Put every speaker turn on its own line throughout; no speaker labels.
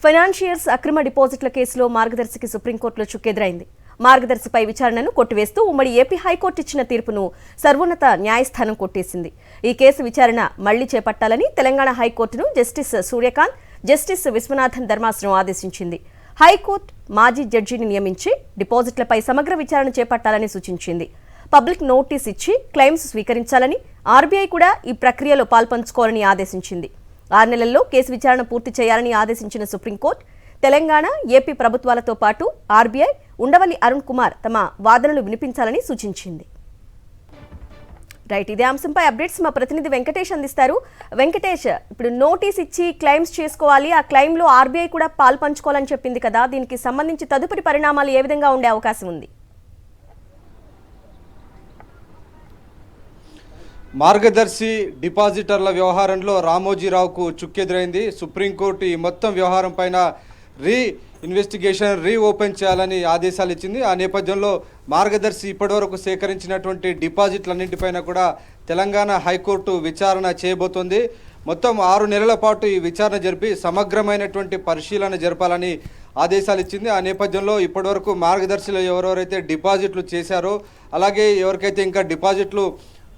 Financiers అక్రమ డిపాజిట్ల కేసులో మార్గదర్శికి సుప్రీంకోర్టులో చుక్కెదురైంది. మార్గదర్శిపై విచారణను కొట్టివేస్తూ ఉమ్మడి ఏపీ హైకోర్టు ఇచ్చిన తీర్పును సర్వోన్నత న్యాయస్థానం కొట్టేసింది. ఈ కేసు విచారణ మళ్లీ చేపట్టాలని తెలంగాణ హైకోర్టును జస్టిస్ సూర్యకాంత్, జస్టిస్ విశ్వనాథన్ ధర్మాసనం ఆదేశించింది. హైకోర్టు మాజీ జడ్జిని నియమించి డిపాజిట్లపై సమగ్ర విచారణ చేపట్టాలని సూచించింది. పబ్లిక్ నోటీస్ ఇచ్చి క్లెయిమ్స్ స్వీకరించాలని, ఆర్బీఐ కూడా ఈ ప్రక్రియలో పాల్పంచుకోవాలని ఆదేశించింది. 6 నెలల్లో కేసు విచారణ పూర్తి చేయాలని ఆదేశించిన సుప్రీంకోర్టు తెలంగాణ, ఏపీ ప్రభుత్వాలతో పాటు ఆర్బీఐ, ఉండవల్లి అరుణ్ కుమార్ తమ వాదనలు వినిపించాలని సూచించింది. రైట్, ఇదే అంశంపై అప్డేట్స్ మా ప్రతినిధి వెంకటేష్ అందిస్తారు. వెంకటేష్, ఇప్పుడు నోటీస్ ఇచ్చి క్లెయిమ్స్ చేసుకోవాలి, ఆ క్లెయిమ్లో ఆర్బీఐ కూడా పాల్పంచుకోవాలని చెప్పింది కదా, దీనికి సంబంధించి తదుపరి పరిణామాలు ఏ విధంగా ఉండే అవకాశం ఉంది?
మార్గదర్శి డిపాజిటర్ల వ్యవహారంలో రామోజీరావుకు చుక్కెదురైంది. సుప్రీంకోర్టు ఈ మొత్తం వ్యవహారం పైన రీఓపెన్ చేయాలని ఆదేశాలు ఇచ్చింది. ఆ నేపథ్యంలో మార్గదర్శి ఇప్పటివరకు సేకరించినటువంటి డిపాజిట్లన్నింటిపైన కూడా తెలంగాణ హైకోర్టు విచారణ చేయబోతోంది. మొత్తం 6 నెలల పాటు ఈ విచారణ జరిపి సమగ్రమైనటువంటి పరిశీలన జరపాలని ఆదేశాలు ఇచ్చింది. ఆ నేపథ్యంలో ఇప్పటివరకు మార్గదర్శిలో ఎవరెవరైతే డిపాజిట్లు చేశారో, అలాగే ఎవరికైతే ఇంకా డిపాజిట్లు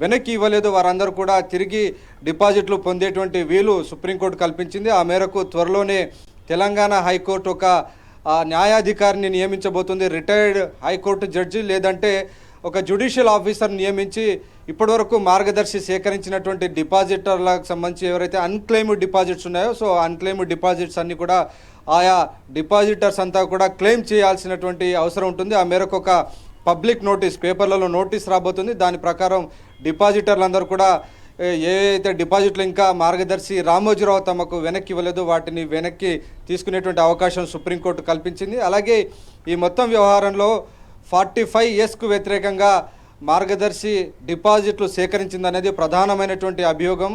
వెనక్కి ఇవ్వలేదు వారందరూ కూడా తిరిగి డిపాజిట్లు పొందేటువంటి వీలు సుప్రీంకోర్టు కల్పించింది. ఆ మేరకు త్వరలోనే తెలంగాణ హైకోర్టు ఒక న్యాయాధికారిని నియమించబోతుంది. రిటైర్డ్ హైకోర్టు జడ్జి లేదంటే ఒక జ్యుడిషియల్ ఆఫీసర్ నియమించి ఇప్పటివరకు మార్గదర్శి సేకరించినటువంటి డిపాజిటర్లకు సంబంధించి ఎవరైతే అన్క్లెయిమ్డ్ డిపాజిట్స్ ఉన్నాయో, సో అన్క్లెయిమ్డ్ డిపాజిట్స్ అన్ని కూడా ఆయా డిపాజిటర్స్ అంతా కూడా క్లెయిమ్ చేయాల్సినటువంటి అవసరం ఉంటుంది. ఆ మేరకు ఒక పబ్లిక్ నోటీస్, పేపర్లలో నోటీస్ రాబోతుంది. దాని ప్రకారం డిపాజిటర్లందరూ కూడా ఏదైతే డిపాజిట్లు ఇంకా మార్గదర్శి రామోజీరావు తమకు వెనక్కి ఇవ్వలేదు వాటిని వెనక్కి తీసుకునేటువంటి అవకాశం సుప్రీంకోర్టు కల్పించింది. అలాగే ఈ మొత్తం వ్యవహారంలో 45 yearsకు వ్యతిరేకంగా మార్గదర్శి డిపాజిట్లు సేకరించిందనేది ప్రధానమైనటువంటి అభియోగం.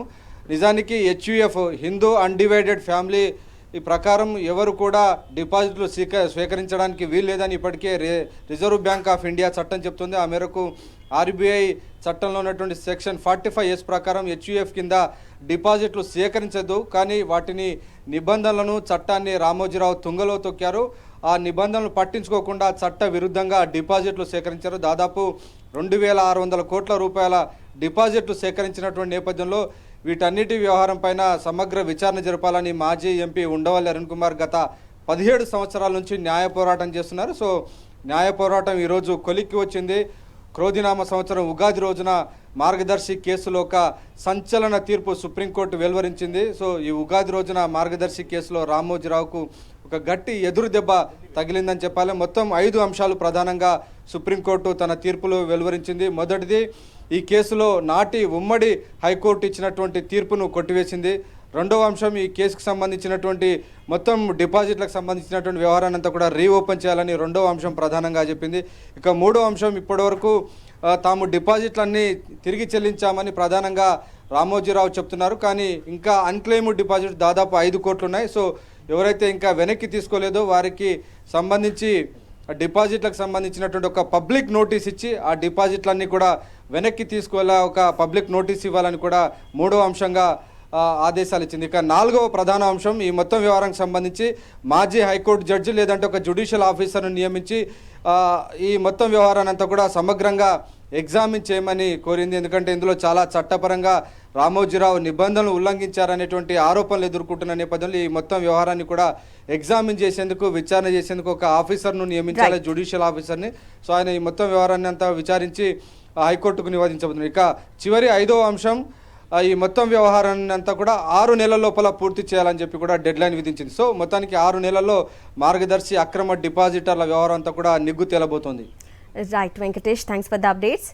నిజానికి హెచ్యుఎఫ్, హిందూ అన్డివైడెడ్ ఫ్యామిలీ ఈ ప్రకారం ఎవరు కూడా డిపాజిట్లు స్వీకరించడానికి వీల్లేదని ఇప్పటికే రిజర్వ్ బ్యాంక్ ఆఫ్ ఇండియా చట్టం చెప్తుంది. ఆ మేరకు ఆర్బీఐ చట్టంలో ఉన్నటువంటి సెక్షన్ 45 years ప్రకారం హెచ్యుఎఫ్ కింద డిపాజిట్లు సేకరించదు. కానీ వాటిని నిబంధనలను, చట్టాన్ని రామోజీరావు తుంగలో తొక్కారు. ఆ నిబంధనలు పట్టించుకోకుండా చట్ట విరుద్ధంగా డిపాజిట్లు సేకరించారు. దాదాపు 2600 కోట్ల రూపాయల డిపాజిట్లు సేకరించినటువంటి నేపథ్యంలో వీటన్నిటి వ్యవహారం పైన సమగ్ర విచారణ జరపాలని మాజీ ఎంపీ ఉండవల్లి అరుణ్ కుమార్ గత 17 సంవత్సరాల నుంచి న్యాయ పోరాటం చేస్తున్నారు. సో న్యాయ పోరాటం ఈరోజు కొలిక్కి వచ్చింది. క్రోధినామ సంవత్సరం ఉగాది రోజున మార్గదర్శి కేసులో ఒక సంచలన తీర్పు సుప్రీంకోర్టు వెలువరించింది. సో ఈ ఉగాది రోజున మార్గదర్శి కేసులో రామోజీరావుకు ఒక గట్టి ఎదురు దెబ్బ తగిలిందని చెప్పాలి. మొత్తం 5 అంశాలు ప్రధానంగా సుప్రీంకోర్టు తన తీర్పులో వెలువరించింది. మొదటిది, ఈ కేసులో నాటి ఉమ్మడి హైకోర్టు ఇచ్చినటువంటి తీర్పును కొట్టివేసింది. రెండవ అంశం, ఈ కేసుకు సంబంధించినటువంటి మొత్తం డిపాజిట్లకు సంబంధించినటువంటి వ్యవహారాన్ని అంతా కూడా రీఓపెన్ చేయాలని రెండవ అంశం ప్రధానంగా చెప్పింది. ఇక మూడవ అంశం, ఇప్పటివరకు తాము డిపాజిట్లన్నీ తిరిగి చెల్లించామని ప్రధానంగా రామోజీరావు చెప్తున్నారు. కానీ ఇంకా అన్క్లెయిమ్డ్ డిపాజిట్ దాదాపు 5 కోట్లు ఉన్నాయి. సో ఎవరైతే ఇంకా వెనక్కి తీసుకోలేదో వారికి సంబంధించి డిపాజిట్లకు సంబంధించినటువంటి ఒక పబ్లిక్ నోటీస్ ఇచ్చి ఆ డిపాజిట్లన్నీ కూడా వెనక్కి తీసుకోవాలా, ఒక పబ్లిక్ నోటీస్ ఇవ్వాలని కూడా మూడవ అంశంగా ఆదేశాలు ఇచ్చింది. ఇక 4వ ప్రధాన అంశం, ఈ మొత్తం వ్యవహారానికి సంబంధించి మాజీ హైకోర్టు జడ్జి లేదంటే ఒక జ్యుడిషియల్ ఆఫీసర్ను నియమించి ఈ మొత్తం వ్యవహారాన్ని అంతా కూడా సమగ్రంగా ఎగ్జామిన్ చేయమని కోరింది. ఎందుకంటే ఇందులో చాలా చట్టపరంగా రామోజీరావు నిబంధనలు ఉల్లంఘించారనేటువంటి ఆరోపణలు ఎదుర్కొంటున్న నేపథ్యంలో ఈ మొత్తం వ్యవహారాన్ని కూడా ఎగ్జామిన్ చేసేందుకు, విచారణ చేసేందుకు ఒక ఆఫీసర్ను నియమించాలి, జ్యుడిషియల్ ఆఫీసర్ని. సో ఆయన ఈ మొత్తం వ్యవహారాన్ని అంతా విచారించి హైకోర్టుకు నివేదించబోతున్నారు. ఇక చివరి 5వ అంశం, ఈ మొత్తం వ్యవహారాన్ని అంతా కూడా 6 నెలల లోపల పూర్తి చేయాలని చెప్పి కూడా డెడ్ లైన్ విధించింది. సో మొత్తానికి 6 నెలల్లో మార్గదర్శి అక్రమ డిపాజిటర్ల వ్యవహారం అంతా కూడా నిగ్గు తేలబోతోంది.
Right Venkatesh, thanks for the updates.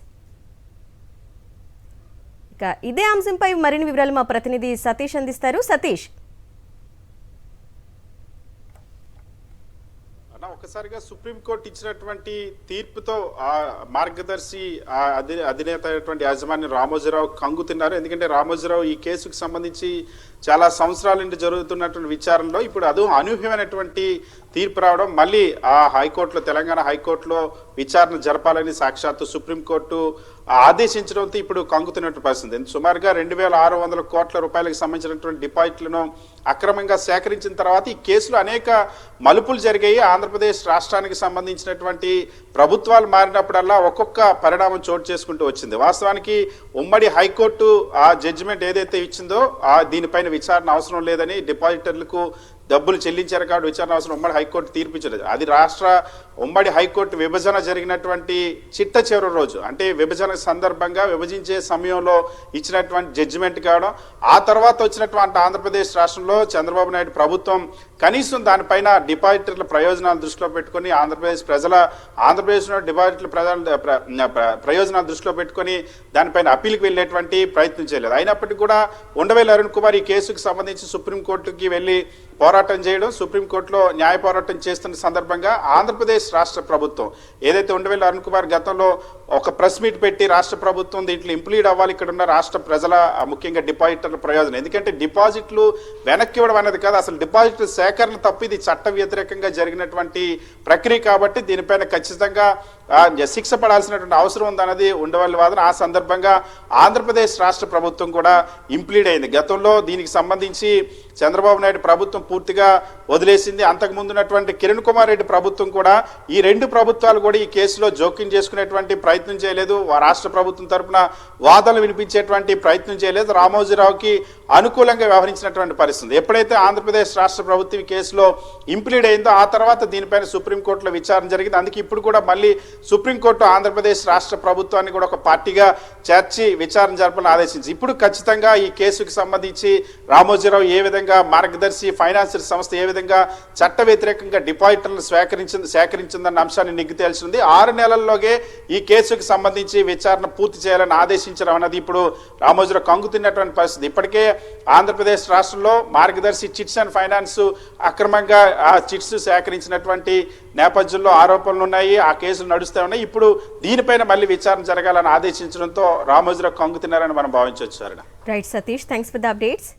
ఇక ఇదే అంశంపై మరిన్ని వివరాలు మా ప్రతినిధి సతీష్ అందిస్తారు. సతీష్,
ఒకసారిగా సుప్రీంకోర్టు ఇచ్చినటువంటి తీర్పుతో మార్గదర్శి అధినేత అయినటువంటి యాజమాన్యం రామోజీరావు కంగు తిన్నారు. ఎందుకంటే రామోజీరావు ఈ కేసుకు సంబంధించి చాలా సంవత్సరాల నుండి జరుగుతున్నటువంటి విచారణలో ఇప్పుడు అనూహ్యమైనటువంటి తీర్పు రావడం, మళ్ళీ ఆ హైకోర్టులో, తెలంగాణ హైకోర్టులో విచారణ జరపాలని సాక్షాత్తు సుప్రీంకోర్టు ఆదేశించడంతో ఇప్పుడు కంగుతున్నట్టు పరిస్థితి. సుమారుగా 2,600 కోట్ల రూపాయలకు సంబంధించినటువంటి డిపాజిట్లను అక్రమంగా సేకరించిన తర్వాత ఈ కేసులో అనేక మలుపులు జరిగాయి. ఆంధ్రప్రదేశ్ రాష్ట్రానికి సంబంధించినటువంటి ప్రభుత్వాలు మారినప్పుడల్లా ఒక్కొక్క పరిణామం చోటు చేసుకుంటూ వచ్చింది. వాస్తవానికి ఉమ్మడి హైకోర్టు ఆ జడ్జిమెంట్ ఏదైతే ఇచ్చిందో దీనిపైన విచారణ అవసరం లేదని, డిపాజిటర్లకు డబ్బులు చెల్లించారు కాబట్టి విచారణ అవసరం ఉమ్మడి హైకోర్టు తీర్పు ఇచ్చలేదు. అది ఉమ్మడి హైకోర్టు విభజన జరిగినటువంటి చిట్ట చివరి రోజు, అంటే విభజన సందర్భంగా విభజించే సమయంలో ఇచ్చినటువంటి జడ్జిమెంట్ కావడం, ఆ తర్వాత వచ్చినటువంటి ఆంధ్రప్రదేశ్ రాష్ట్రంలో చంద్రబాబు నాయుడు ప్రభుత్వం కనీసం దానిపైన డిపాజిటర్ల ప్రయోజనాలు దృష్టిలో పెట్టుకుని ఆంధ్రప్రదేశ్లో డిపాజిటర్ల ప్రయోజనాలు దృష్టిలో పెట్టుకుని దానిపైన అప్పీల్కి వెళ్ళేటువంటి ప్రయత్నం చేయలేదు. అయినప్పటికీ కూడా ఉండవల్లి అరుణ్ కుమార్ ఈ కేసుకు సంబంధించి సుప్రీంకోర్టుకి వెళ్ళి పోరాటం చేయడం, సుప్రీంకోర్టులో న్యాయ పోరాటం చేస్తున్న సందర్భంగా ఆంధ్రప్రదేశ్ రాష్ట్ర ప్రభుత్వం ఏదైతే ఉండవల్లి అరుణ్ కుమార్ గతంలో ఒక ప్రెస్ మీట్ పెట్టి రాష్ట్ర ప్రభుత్వం దీంట్లో ఇంప్లీడ్ అవ్వాలి, ఇక్కడ ఉన్న రాష్ట్ర ప్రజల ముఖ్యంగా డిపాజిటర్ల ప్రయోజనం, ఎందుకంటే డిపాజిట్లు వెనక్కి ఇవ్వడం అనేది కాదు, అసలు డిపాజిట్ల సేకరణ తప్ప ఇది చట్ట వ్యతిరేకంగా జరిగినటువంటి ప్రక్రియ కాబట్టి దీనిపైన ఖచ్చితంగా శిక్ష పడాల్సినటువంటి అవసరం ఉందన్నది ఉండవల్లి వాదన. ఆ సందర్భంగా ఆంధ్రప్రదేశ్ రాష్ట్ర ప్రభుత్వం కూడా ఇంప్లీడ్ అయింది. గతంలో దీనికి సంబంధించి చంద్రబాబు నాయుడు ప్రభుత్వం పూర్తిగా వదిలేసింది. అంతకు ముందున్నటువంటి కిరణ్ కుమార్ రెడ్డి ప్రభుత్వం కూడా, ఈ రెండు ప్రభుత్వాలు కూడా ఈ కేసులో జోక్యం చేసుకునేటువంటి ప్రయత్నం చేయలేదు, రాష్ట్ర ప్రభుత్వం తరఫున వాదనలు వినిపించేటువంటి ప్రయత్నం చేయలేదు, రామోజీరావుకి అనుకూలంగా వ్యవహరించినటువంటి పరిస్థితి. ఎప్పుడైతే ఆంధ్రప్రదేశ్ రాష్ట్ర ప్రభుత్వం ఈ కేసులో ఇంప్లీడ్ అయిందో ఆ తర్వాత దీనిపైన సుప్రీంకోర్టులో విచారణ జరిగింది. అందుకే ఇప్పుడు కూడా మళ్ళీ సుప్రీంకోర్టు ఆంధ్రప్రదేశ్ రాష్ట్ర ప్రభుత్వాన్ని కూడా ఒక పార్టీగా చేర్చి విచారణ జరపాలని ఆదేశించింది. ఇప్పుడు ఖచ్చితంగా ఈ కేసుకు సంబంధించి రామోజీరావు ఏ విధంగా మార్గదర్శి ఫైనాన్షియల్ సంస్థ ఏ విధంగా చట్ట వ్యతిరేకంగా డిపాజిటర్లను సేకరించిందన్న అంశాన్ని నిగ్గు తేల్చింది. 6 నెలల్లోగే ఈ కేసుకు సంబంధించి విచారణ పూర్తి చేయాలని ఆదేశించడం అన్నది ఇప్పుడు రామోజీరావు కంగుతున్నటువంటి పరిస్థితి. ఇప్పటికే ఆంధ్రప్రదేశ్ రాష్ట్రంలో మార్గదర్శి చిట్స్ అండ్ ఫైనాన్స్ అక్రమంగా ఆ చిట్స్ సేకరించినటువంటి నేపథ్యంలో ఆరోపణలు ఉన్నాయి, ఆ కేసులు నడుస్తూ ఉన్నాయి. ఇప్పుడు దీనిపైన మళ్ళీ విచారణ జరగాలని ఆదేశించడంతో రామోజీరావు కంగుతున్నారని మనం భావించవచ్చు.
Right Satish, thanks for the updates.